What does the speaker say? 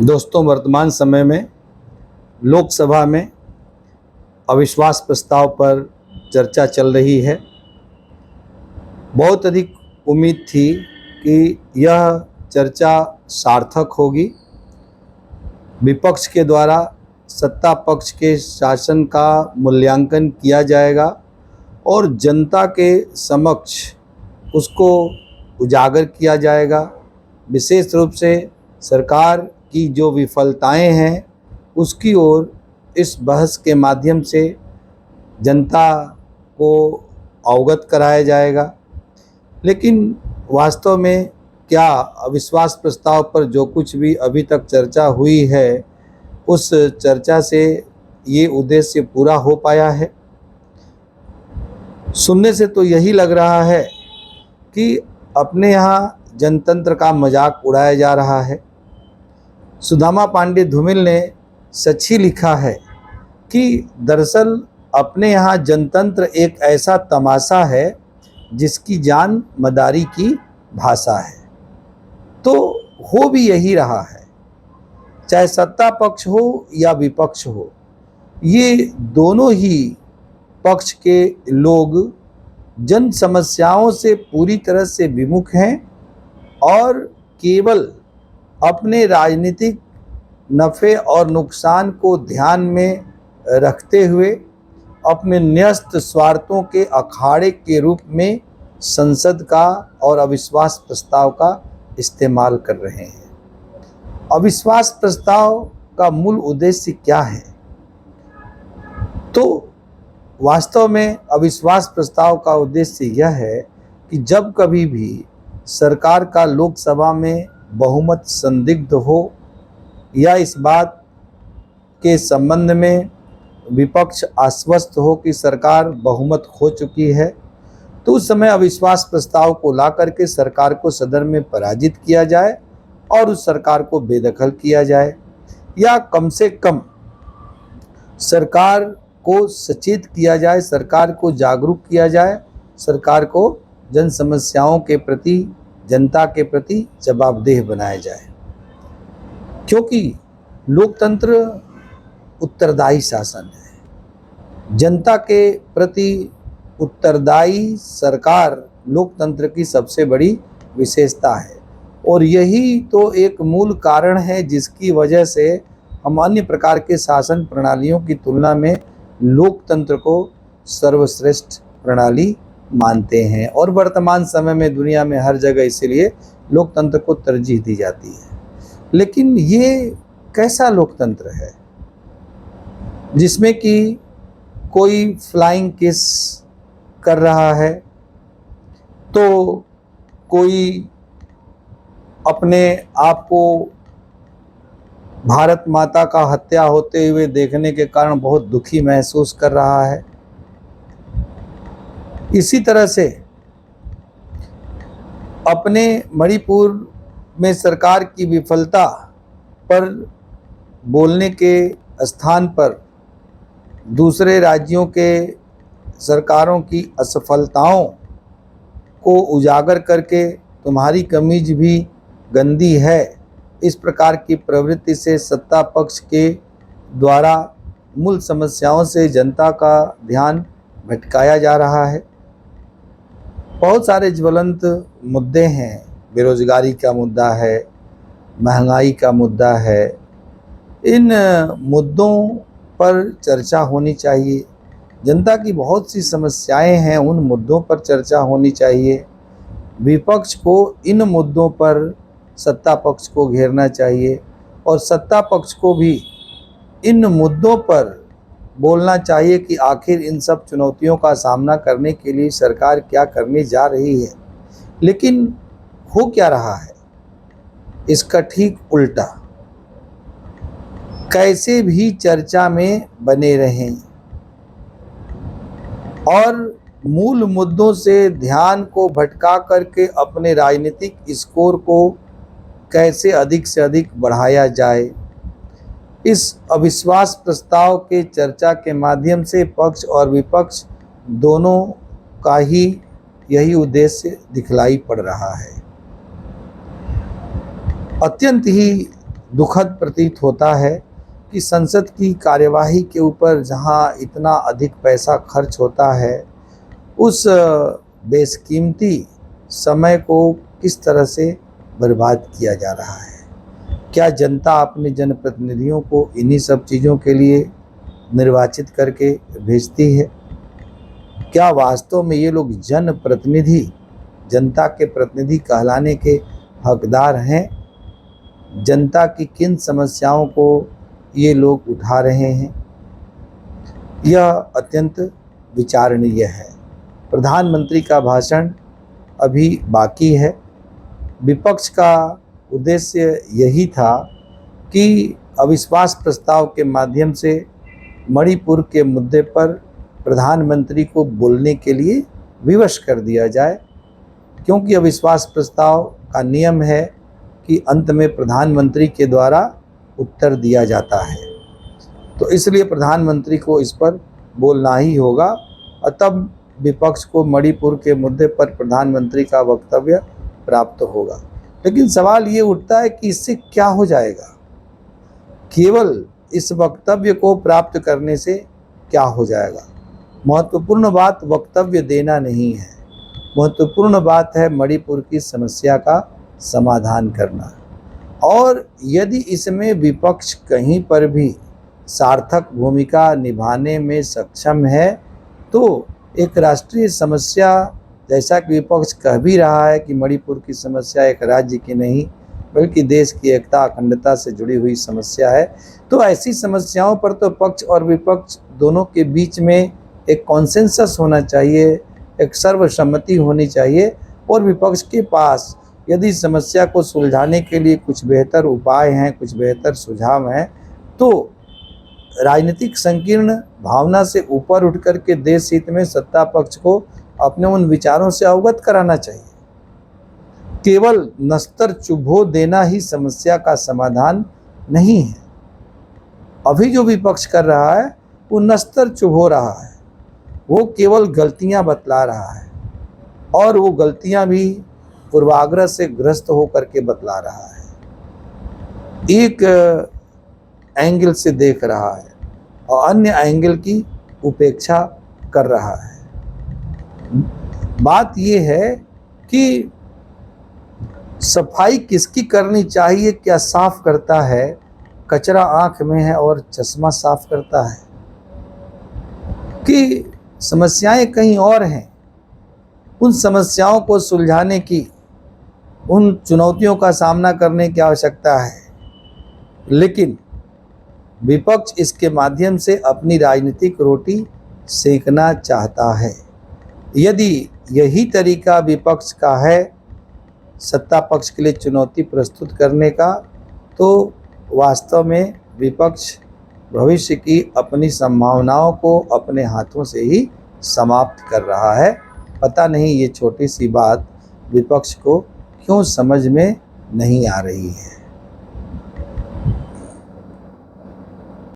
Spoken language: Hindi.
दोस्तों, वर्तमान समय में लोकसभा में अविश्वास प्रस्ताव पर चर्चा चल रही है। बहुत अधिक उम्मीद थी कि यह चर्चा सार्थक होगी। विपक्ष के द्वारा सत्ता पक्ष के शासन का मूल्यांकन किया जाएगा और जनता के समक्ष उसको उजागर किया जाएगा। विशेष रूप से सरकार की जो विफलताएं हैं उसकी ओर इस बहस के माध्यम से जनता को अवगत कराया जाएगा। लेकिन वास्तव में क्या अविश्वास प्रस्ताव पर जो कुछ भी अभी तक चर्चा हुई है उस चर्चा से ये उद्देश्य पूरा हो पाया है? सुनने से तो यही लग रहा है कि अपने यहाँ जनतंत्र का मजाक उड़ाया जा रहा है। सुदामा पांडे धूमिल ने सच ही लिखा है कि दरअसल अपने यहाँ जनतंत्र एक ऐसा तमाशा है जिसकी जान मदारी की भाषा है। तो हो भी यही रहा है, चाहे सत्ता पक्ष हो या विपक्ष हो, ये दोनों ही पक्ष के लोग जन समस्याओं से पूरी तरह से विमुख हैं और केवल अपने राजनीतिक नफ़े और नुकसान को ध्यान में रखते हुए अपने न्यस्त स्वार्थों के अखाड़े के रूप में संसद का और अविश्वास प्रस्ताव का इस्तेमाल कर रहे हैं। अविश्वास प्रस्ताव का मूल उद्देश्य क्या है? तो वास्तव में अविश्वास प्रस्ताव का उद्देश्य यह है कि जब कभी भी सरकार का लोकसभा में बहुमत संदिग्ध हो या इस बात के संबंध में विपक्ष आश्वस्त हो कि सरकार बहुमत खो चुकी है, तो उस समय अविश्वास प्रस्ताव को ला करके सरकार को सदन में पराजित किया जाए और उस सरकार को बेदखल किया जाए, या कम से कम सरकार को सचेत किया जाए, सरकार को जागरूक किया जाए, सरकार को जन समस्याओं के प्रति, जनता के प्रति जवाबदेह बनाया जाए। क्योंकि लोकतंत्र उत्तरदायी शासन है। जनता के प्रति उत्तरदायी सरकार लोकतंत्र की सबसे बड़ी विशेषता है और यही तो एक मूल कारण है जिसकी वजह से हम अन्य प्रकार के शासन प्रणालियों की तुलना में लोकतंत्र को सर्वश्रेष्ठ प्रणाली मानते हैं और वर्तमान समय में दुनिया में हर जगह इसीलिए लोकतंत्र को तरजीह दी जाती है। लेकिन ये कैसा लोकतंत्र है जिसमें कि कोई फ्लाइंग किस कर रहा है तो कोई अपने आप को भारत माता का हत्या होते हुए देखने के कारण बहुत दुखी महसूस कर रहा है। इसी तरह से अपने मणिपुर में सरकार की विफलता पर बोलने के स्थान पर दूसरे राज्यों के सरकारों की असफलताओं को उजागर करके तुम्हारी कमीज भी गंदी है, इस प्रकार की प्रवृत्ति से सत्ता पक्ष के द्वारा मूल समस्याओं से जनता का ध्यान भटकाया जा रहा है। बहुत सारे ज्वलंत मुद्दे हैं, बेरोजगारी का मुद्दा है, महंगाई का मुद्दा है। इन मुद्दों पर चर्चा होनी चाहिए। जनता की बहुत सी समस्याएं हैं, उन मुद्दों पर चर्चा होनी चाहिए। विपक्ष को इन मुद्दों पर सत्ता पक्ष को घेरना चाहिए और सत्ता पक्ष को भी इन मुद्दों पर बोलना चाहिए कि आखिर इन सब चुनौतियों का सामना करने के लिए सरकार क्या करने जा रही है। लेकिन हो क्या रहा है? इसका ठीक उल्टा, कैसे भी चर्चा में बने रहें और मूल मुद्दों से ध्यान को भटका करके अपने राजनीतिक स्कोर को कैसे अधिक से अधिक बढ़ाया जाए, इस अविश्वास प्रस्ताव के चर्चा के माध्यम से पक्ष और विपक्ष दोनों का ही यही उद्देश्य दिखलाई पड़ रहा है। अत्यंत ही दुखद प्रतीत होता है कि संसद की कार्यवाही के ऊपर जहां इतना अधिक पैसा खर्च होता है, उस बेशकीमती समय को किस तरह से बर्बाद किया जा रहा है। क्या जनता अपने जनप्रतिनिधियों को इन्हीं सब चीज़ों के लिए निर्वाचित करके भेजती है? क्या वास्तव में ये लोग जनप्रतिनिधि, जनता के प्रतिनिधि कहलाने के हकदार हैं? जनता की किन समस्याओं को ये लोग उठा रहे हैं? यह अत्यंत विचारणीय है। प्रधानमंत्री का भाषण अभी बाकी है। विपक्ष का उद्देश्य यही था कि अविश्वास प्रस्ताव के माध्यम से मणिपुर के मुद्दे पर प्रधानमंत्री को बोलने के लिए विवश कर दिया जाए, क्योंकि अविश्वास प्रस्ताव का नियम है कि अंत में प्रधानमंत्री के द्वारा उत्तर दिया जाता है। तो इसलिए प्रधानमंत्री को इस पर बोलना ही होगा और तब विपक्ष को मणिपुर के मुद्दे पर प्रधानमंत्री का वक्तव्य प्राप्त होगा। लेकिन सवाल ये उठता है कि इससे क्या हो जाएगा? केवल इस वक्तव्य को प्राप्त करने से क्या हो जाएगा? महत्वपूर्ण बात वक्तव्य देना नहीं है, महत्वपूर्ण बात है मणिपुर की समस्या का समाधान करना। और यदि इसमें विपक्ष कहीं पर भी सार्थक भूमिका निभाने में सक्षम है तो एक राष्ट्रीय समस्या, जैसा कि विपक्ष कह भी रहा है कि मणिपुर की समस्या एक राज्य की नहीं बल्कि देश की एकता अखंडता से जुड़ी हुई समस्या है, तो ऐसी समस्याओं पर तो पक्ष और विपक्ष दोनों के बीच में एक कॉन्सेंसस होना चाहिए, एक सर्वसम्मति होनी चाहिए। और विपक्ष के पास यदि समस्या को सुलझाने के लिए कुछ बेहतर उपाय हैं, कुछ बेहतर सुझाव हैं, तो राजनीतिक संकीर्ण भावना से ऊपर उठ कर के देश हित में सत्ता पक्ष को अपने उन विचारों से अवगत कराना चाहिए। केवल नस्तर चुभो देना ही समस्या का समाधान नहीं है। अभी जो विपक्ष कर रहा है वो नस्तर चुभो रहा है, वो केवल गलतियां बतला रहा है और वो गलतियां भी पूर्वाग्रह से ग्रस्त होकर के बतला रहा है। एक एंगल से देख रहा है और अन्य एंगल की उपेक्षा कर रहा है। बात ये है कि सफाई किसकी करनी चाहिए? क्या साफ करता है? कचरा आंख में है और चश्मा साफ करता है? कि समस्याएं कहीं और हैं। उन समस्याओं को सुलझाने की, उन चुनौतियों का सामना करने की आवश्यकता है, लेकिन विपक्ष इसके माध्यम से अपनी राजनीतिक रोटी सेकना चाहता है। यदि यही तरीका विपक्ष का है सत्ता पक्ष के लिए चुनौती प्रस्तुत करने का, तो वास्तव में विपक्ष भविष्य की अपनी संभावनाओं को अपने हाथों से ही समाप्त कर रहा है। पता नहीं ये छोटी सी बात विपक्ष को क्यों समझ में नहीं आ रही है।